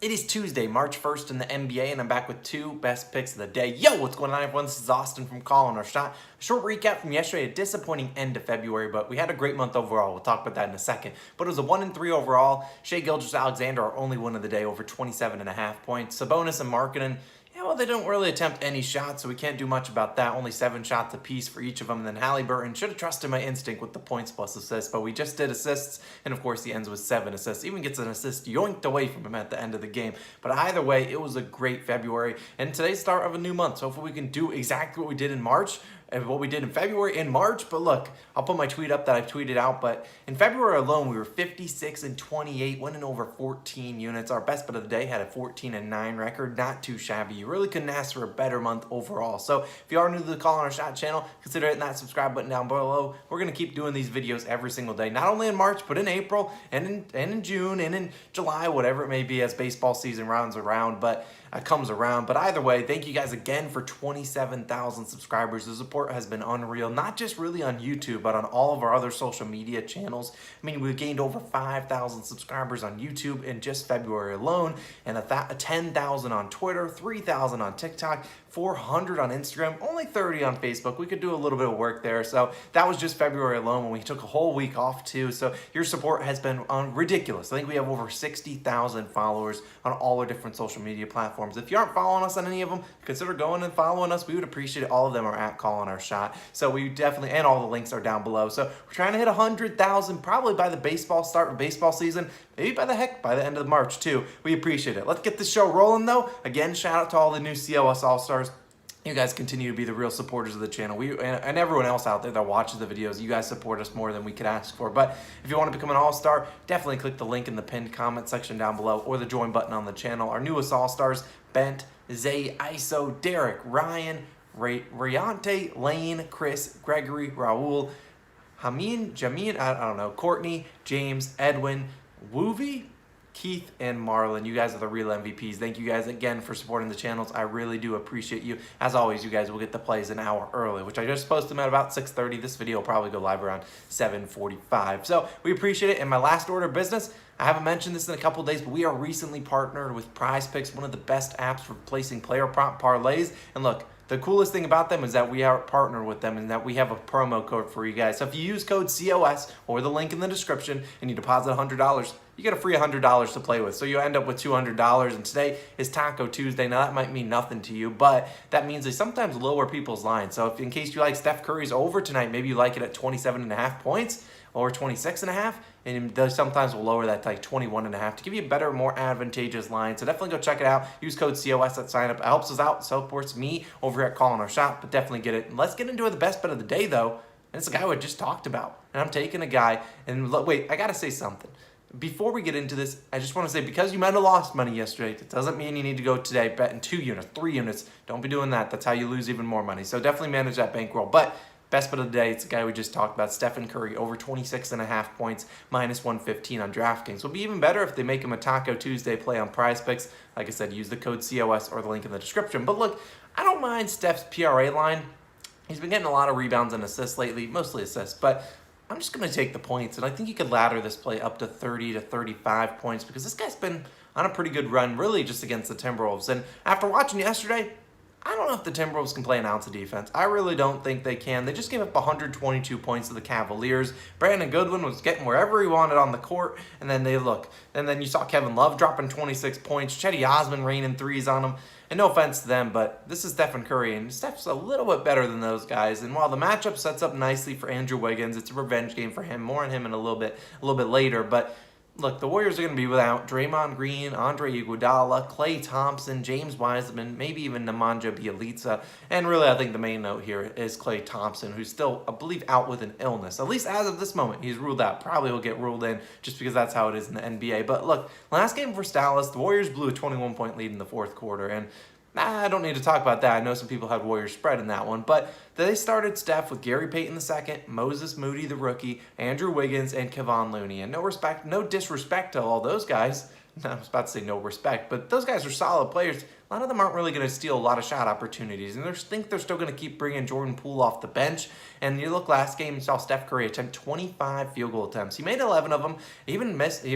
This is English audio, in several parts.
It is Tuesday, March 1st in the NBA, and I'm back with two best picks of the day. Yo, what's going on, everyone? This is Austin from Calling Our Shot. A short recap from yesterday, a disappointing end to February, but we had a great month overall. We'll talk about that in a second. But it was a 1-3 overall. Shai Gilgeous-Alexander, our only win of the day, over 27.5 points. Sabonis and Markkanen, well, they don't really attempt any shots, so we can't do much about that. Only 7 shots apiece for each of them. And then Halliburton should have trusted my instinct with the points plus assists, but we just did assists, and of course he ends with 7 assists. Even gets an assist yoinked away from him at the end of the game. But either way, it was a great February, and today's the start of a new month. So hopefully we can do exactly what we did in March, and what we did in February and March. But look, I'll put my tweet up that I tweeted out, but in February alone, we were 56-28, winning over 14 units. Our best bet of the day had a 14-9 record, not too shabby. You really couldn't ask for a better month overall. So if you are new to the Calling Our Shot channel, consider hitting that subscribe button down below. We're going to keep doing these videos every single day, not only in March, but in April and in June and in July, whatever it may be as baseball season comes around. But either way, thank you guys again for 27,000 subscribers. The support has been unreal, not just really on YouTube, but on all of our other social media channels. I mean, we gained over 5,000 subscribers on YouTube in just February alone, and 10,000 on Twitter, 3,000 on TikTok, 400 on Instagram, only 30 on Facebook. We could do a little bit of work there. So that was just February alone when we took a whole week off too. So your support has been ridiculous. I think we have over 60,000 followers on all our different social media platforms. If you aren't following us on any of them, consider going and following us. We would appreciate it. All of them are at Calling Our Shot. So we definitely, and all the links are down below. So we're trying to hit 100,000 probably by the start of baseball season. Maybe by the end of March too. We appreciate it. Let's get this show rolling though. Again, shout out to all the new COS All-Stars. You guys continue to be the real supporters of the channel. And everyone else out there that watches the videos, you guys support us more than we could ask for. But if you want to become an all-star, definitely click the link in the pinned comment section down below or the join button on the channel. Our newest all-stars, Bent, Zay, ISO, Derek, Ryan, Rayante, Lane, Chris, Gregory, Raul, Jamin, I don't know, Courtney, James, Edwin, Woovie, Keith, and Marlon. You guys are the real MVPs. Thank you guys again for supporting the channels. I really do appreciate you. As always, you guys will get the plays an hour early, which I just posted them at about 6:30. This video will probably go live around 7:45. So we appreciate it. And my last order of business, I haven't mentioned this in a couple of days, but we are recently partnered with PrizePicks, one of the best apps for placing player prop parlays. And look, the coolest thing about them is that we are partnered with them and that we have a promo code for you guys. So if you use code COS or the link in the description and you deposit $100, you get a free $100 to play with. So you end up with $200. And today is Taco Tuesday. Now that might mean nothing to you, but that means they sometimes lower people's lines. So if in case you like Steph Curry's over tonight, maybe you like it at 27.5 points or 26.5, and they sometimes will lower that to like 21.5 to give you a better, more advantageous line. So definitely go check it out. Use code COS at sign up. It helps us out, supports me over at Calling Our Shot, but definitely get it. And let's get into the best bet of the day though. And it's a guy we just talked about. And I'm taking a guy, and wait, I gotta say something. Before we get into this, I just want to say, because you might have lost money yesterday, that doesn't mean you need to go today betting 2 units, 3 units. Don't be doing that. That's how you lose even more money. So definitely manage that bankroll. But best bet of the day, it's the guy we just talked about, Stephen Curry, over 26.5 points, minus 115 on DraftKings. It'll be even better if they make him a Taco Tuesday play on PrizePicks. Like I said, use the code COS or the link in the description. But look, I don't mind Steph's PRA line. He's been getting a lot of rebounds and assists lately, mostly assists, but I'm just going to take the points, and I think you could ladder this play up to 30 to 35 points because this guy's been on a pretty good run, really just against the Timberwolves. And after watching yesterday, I don't know if the Timberwolves can play an ounce of defense. I really don't think they can. They just gave up 122 points to the Cavaliers. Brandon Goodwin was getting wherever he wanted on the court, and then you saw Kevin Love dropping 26 points, Chetty Osman raining threes on him. And no offense to them, but this is Stephen Curry, and Steph's a little bit better than those guys. And while the matchup sets up nicely for Andrew Wiggins, it's a revenge game for him. More on him in a little bit later. But look, the Warriors are going to be without Draymond Green, Andre Iguodala, Klay Thompson, James Wiseman, maybe even Nemanja Bjelica. And really, I think the main note here is Klay Thompson, who's still, I believe, out with an illness. At least as of this moment, he's ruled out. Probably will get ruled in just because that's how it is in the NBA. But look, last game for Dallas, the Warriors blew a 21-point lead in the fourth quarter. And I don't need to talk about that. I know some people had Warriors spread in that one. But they started Steph with Gary Payton II, Moses Moody, the rookie, Andrew Wiggins, and Kevon Looney. And no disrespect to all those guys. I was about to say no respect, but those guys are solid players. a lot of them aren't really going to steal a lot of shot opportunities. And I think they're still going to keep bringing Jordan Poole off the bench. And you look last game, you saw Steph Curry attempt 25 field goal attempts. He made 11 of them. He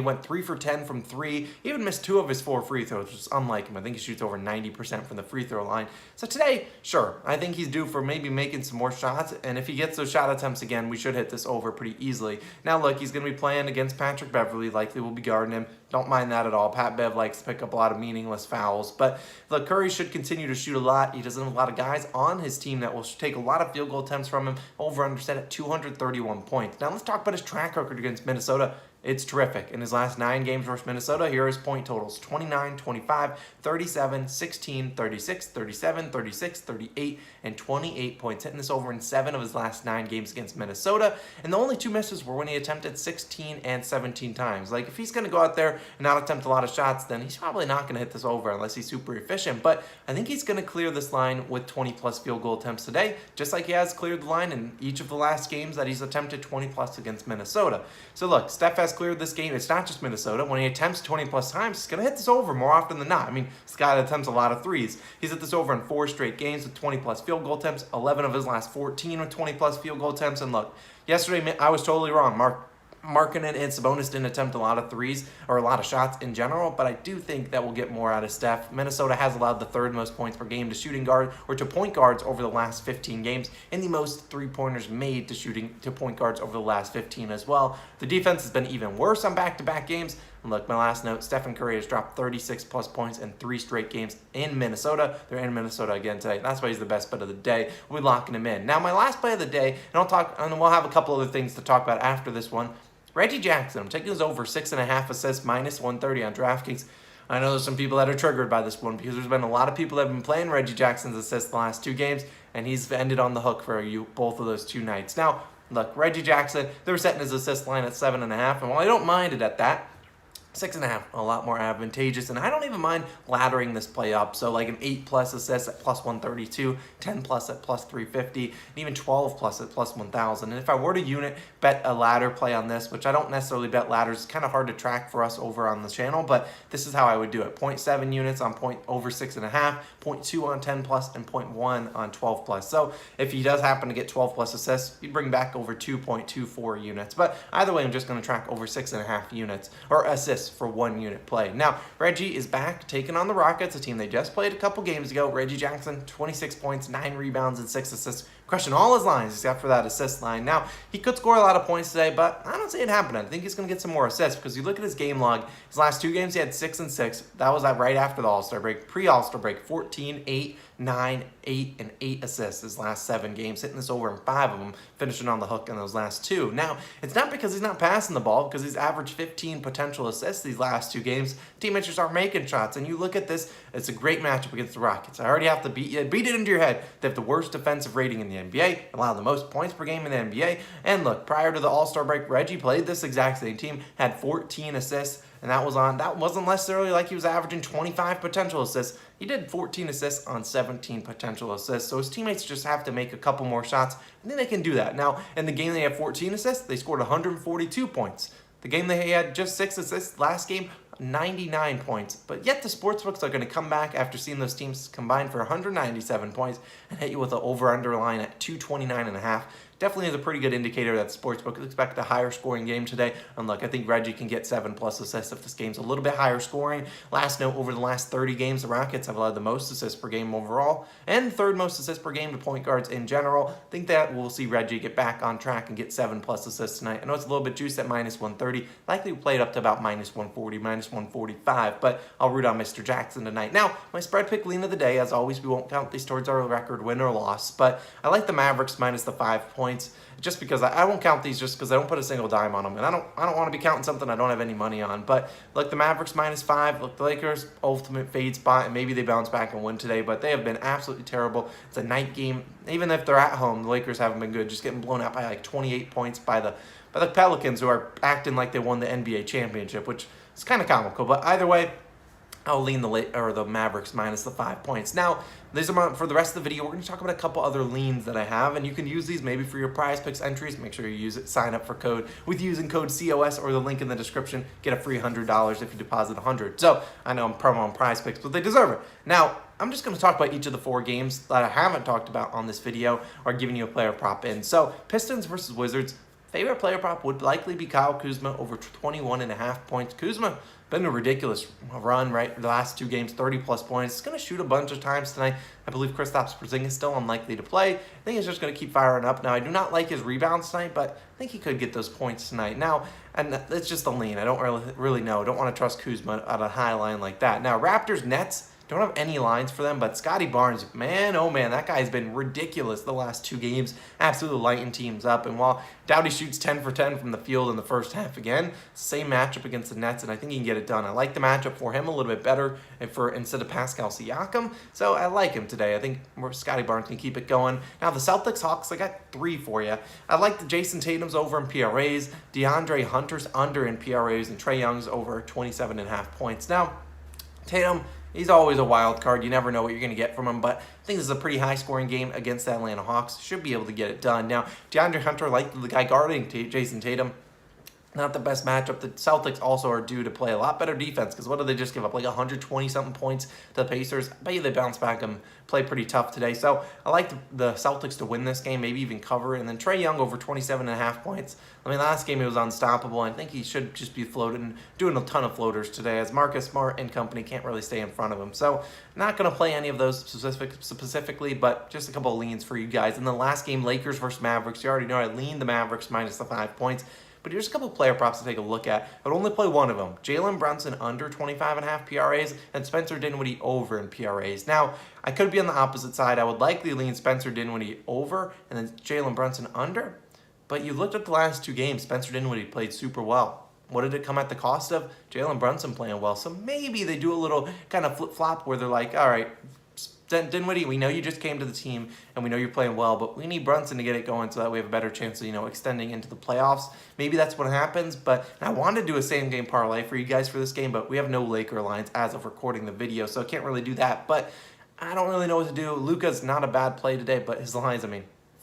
went 3 for 10 from 3. He even missed 2 of his 4 free throws, which is unlike him. I think he shoots over 90% from the free throw line. So today, sure, I think he's due for maybe making some more shots. And if he gets those shot attempts again, we should hit this over pretty easily. Now look, he's going to be playing against Patrick Beverley. Likely will be guarding him. Don't mind that at all. Pat Bev likes to pick up a lot of meaningless fouls. But look, Curry should continue to shoot a lot. He doesn't have a lot of guys on his team that will take a lot of field goal attempts from him. Over-under set at 231 points. Now let's talk about his track record against Minnesota. It's terrific. In his last 9 games versus Minnesota, here are his point totals. 29, 25, 37, 16, 36, 37, 36, 38, and 28 points. Hitting this over in 7 of his last 9 games against Minnesota. And the only 2 misses were when he attempted 16 and 17 times. Like, if he's going to go out there and not attempt a lot of shots, then he's probably not going to hit this over unless he's super efficient. But I think he's going to clear this line with 20-plus field goal attempts today, just like he has cleared the line in each of the last games that he's attempted 20-plus against Minnesota. So look, Steph has cleared this game. It's not just Minnesota. When he attempts 20-plus times, he's going to hit this over more often than not. I mean, this guy attempts a lot of threes. He's hit this over in 4 straight games with 20-plus field goal attempts, 11 of his last 14 with 20-plus field goal attempts. And look, yesterday I was totally wrong. Markkanen and Sabonis didn't attempt a lot of threes or a lot of shots in general, but I do think that we'll get more out of Steph. Minnesota has allowed the 3rd most points per game to shooting guard or to point guards over the last 15 games, and the most 3-pointers made to point guards over the last 15 as well. The defense has been even worse on back-to-back games. And look, my last note, Stephen Curry has dropped 36-plus points in 3 straight games in Minnesota. They're in Minnesota again today. That's why he's the best bet of the day. We'll be locking him in. Now, my last play of the day, and we'll have a couple other things to talk about after this one. Reggie Jackson, I'm taking his over 6.5 assists, minus 130 on DraftKings. I know there's some people that are triggered by this one because there's been a lot of people that have been playing Reggie Jackson's assists the last 2 games, and he's ended on the hook for you both of those 2 nights. Now, look, Reggie Jackson, they were setting his assist line at 7.5, and while I don't mind it at that, 6.5, a lot more advantageous, and I don't even mind laddering this play up. So like an 8+ assist at plus 132, 10+ at plus 350, and even 12+ at plus 1,000. And if I were to unit bet a ladder play on this, which I don't necessarily bet ladders, it's kind of hard to track for us over on the channel, but this is how I would do it. 0.7 units on over 6.5, 0.2 on 10+, and 0.1 on 12+. So if he does happen to get 12+ assists, he'd bring back over 2.24 units. But either way, I'm just going to track over 6.5 units, or assists for 1 unit play. Now, Reggie is back taking on the Rockets, a team they just played a couple games ago. Reggie Jackson, 26 points, 9 rebounds, and 6 assists, crushing all his lines except for that assist line. Now, he could score a lot of points today, but I don't see it happening. I think he's going to get some more assists because you look at his game log. His last 2 games, he had 6 and 6. That was right after the All-Star break. Pre-All-Star break, 14, 8, 9, 8, and 8 assists his last 7 games, hitting this over in 5 of them, finishing on the hook in those last 2. Now, it's not because he's not passing the ball, because he's averaged 15 potential assists these last 2 games. Teammates just aren't making shots, and you look at this, it's a great matchup against the Rockets. I already have to beat it into your head. They have the worst defensive rating in the NBA, allow the most points per game in the NBA, and look, prior to the All-Star break, Reggie played this exact same team, had 14 assists, and that wasn't necessarily like he was averaging 25 potential assists. He did 14 assists on 17 potential assists. So his teammates just have to make a couple more shots, and then they can do that. Now, in the game they had 14 assists, they scored 142 points. The game they had just 6 assists, last game, 99 points. But yet the sportsbooks are going to come back after seeing those teams combine for 197 points and hit you with an over-under line at 229.5. Definitely is a pretty good indicator that the sportsbook expect a higher scoring game today. And look, I think Reggie can get 7+ assists if this game's a little bit higher scoring. Last note, over the last 30 games, the Rockets have allowed the most assists per game overall and 3rd most assists per game to point guards in general. I think that we'll see Reggie get back on track and get 7+ assists tonight. I know it's a little bit juiced at minus 130. Likely we play it up to about minus 140, minus 145, but I'll root on Mr. Jackson tonight. Now, my spread pick lean of the day, as always, we won't count these towards our record win or loss, but I like the Mavericks minus the 5 points. Just because I won't count these just because I don't put a single dime on them. And I don't want to be counting something I don't have any money on. But look, the Mavericks minus 5. Look, the Lakers, ultimate fade spot. And maybe they bounce back and win today. But they have been absolutely terrible. It's a night game. Even if they're at home, the Lakers haven't been good. Just getting blown out by like 28 points by the Pelicans, who are acting like they won the NBA championship, which is kind of comical. But either way, I'll lean the Mavericks minus the 5 points. Now, these are for the rest of the video. We're going to talk about a couple other leans that I have, and you can use these maybe for your PrizePicks entries. Make sure you use it. Sign up using code COS or the link in the description. Get a free $100 if you deposit $100. So I know I'm promo on PrizePicks, but they deserve it. Now, I'm just going to talk about each of the 4 games that I haven't talked about on this video or giving you a player prop in. So Pistons versus Wizards. Favorite player prop would likely be Kyle Kuzma over 21.5 points. Kuzma been a ridiculous run, right? The last 2 games, 30-plus points. He's going to shoot a bunch of times tonight. I believe Kristaps Porzingis is still unlikely to play. I think he's just going to keep firing up. Now, I do not like his rebounds tonight, but I think he could get those points tonight. Now, and it's just a lean. I don't really know. I don't want to trust Kuzma at a high line like that. Now, Raptors, Nets. Don't have any lines for them, but Scotty Barnes, man, oh man, that guy's been ridiculous the last 2 games, absolutely lighting teams up. And while Doughty shoots 10 for 10 from the field in the first half again, same matchup against the Nets, and I think he can get it done. I like the matchup for him a little bit better instead of Pascal Siakam, so I like him today. I think Scotty Barnes can keep it going. Now the Celtics Hawks, I got 3 for you. I like the Jason Tatum's over in PRAs, DeAndre Hunter's under in PRAs, and Trae Young's over 27.5 points. Now, Tatum, he's always a wild card. You never know what you're going to get from him, but I think this is a pretty high-scoring game against the Atlanta Hawks. Should be able to get it done. Now, DeAndre Hunter, like the guy guarding Jason Tatum, not the best matchup. The Celtics also are due to play a lot better defense because what did they just give up? Like 120-something points to the Pacers. I bet you they bounce back and play pretty tough today. So I like the Celtics to win this game, maybe even cover. And then Trae Young over 27.5 points. I mean, last game he was unstoppable. I think he should just be floating, doing a ton of floaters today as Marcus Smart and company can't really stay in front of him. So not going to play any of those specifically, but just a couple of leans for you guys. In the last game, Lakers versus Mavericks, you already know I leaned the Mavericks minus the 5 points. But here's a couple of player props to take a look at. I'd only play one of them. Jalen Brunson under 25.5 PRAs and Spencer Dinwiddie over in PRAs. Now, I could be on the opposite side. I would likely lean Spencer Dinwiddie over and then Jalen Brunson under. But you looked at the last 2 games, Spencer Dinwiddie played super well. What did it come at the cost of? Jalen Brunson playing well. So maybe they do a little kind of flip-flop where they're like, all right, Dinwiddie, we know you just came to the team and we know you're playing well, but we need Brunson to get it going so that we have a better chance of, extending into the playoffs. Maybe that's what happens, but I wanted to do a same game parlay for you guys for this game, but we have no Laker lines as of recording the video, so I can't really do that, but I don't really know what to do. Luka's not a bad play today, but his lines,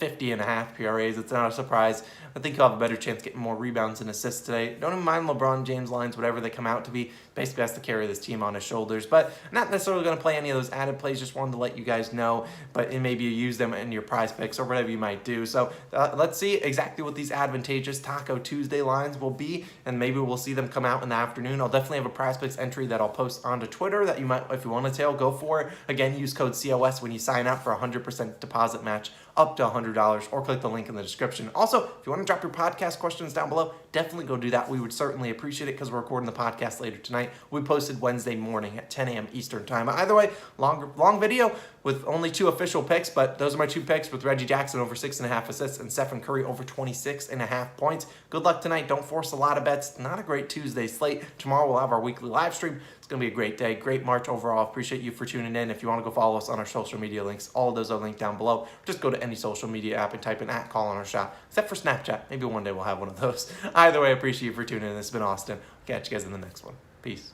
50.5 PRAs. It's not a surprise. I think he'll have a better chance getting more rebounds and assists today. Don't even mind LeBron James lines, whatever they come out to be. Basically has to carry this team on his shoulders. But not necessarily going to play any of those added plays. Just wanted to let you guys know. But maybe you use them in your prize picks or whatever you might do. So let's see exactly what these advantageous Taco Tuesday lines will be. And maybe we'll see them come out in the afternoon. I'll definitely have a prize picks entry that I'll post onto Twitter that you might, if you want to tail, go for it. Again, use code COS when you sign up for a 100% deposit match up to $100, or click the link in the description. Also, if you want to drop your podcast questions down below, definitely go do that. We would certainly appreciate it because we're recording the podcast later tonight. We posted Wednesday morning at 10 a.m. Eastern time. Either way, long video with only 2 official picks, but those are my 2 picks with Reggie Jackson over 6.5 assists and Stephen Curry over 26.5 points. Good luck tonight. Don't force a lot of bets. Not a great Tuesday slate. Tomorrow we'll have our weekly live stream. It's going to be a great day. Great March overall. Appreciate you for tuning in. If you want to go follow us on our social media links, all of those are linked down below. Just go to any social media app and type in @CallOnOurShot, except for Snapchat. Maybe one day we'll have one of those. Either way, I appreciate you for tuning in. This has been Austin. Catch you guys in the next one. Peace.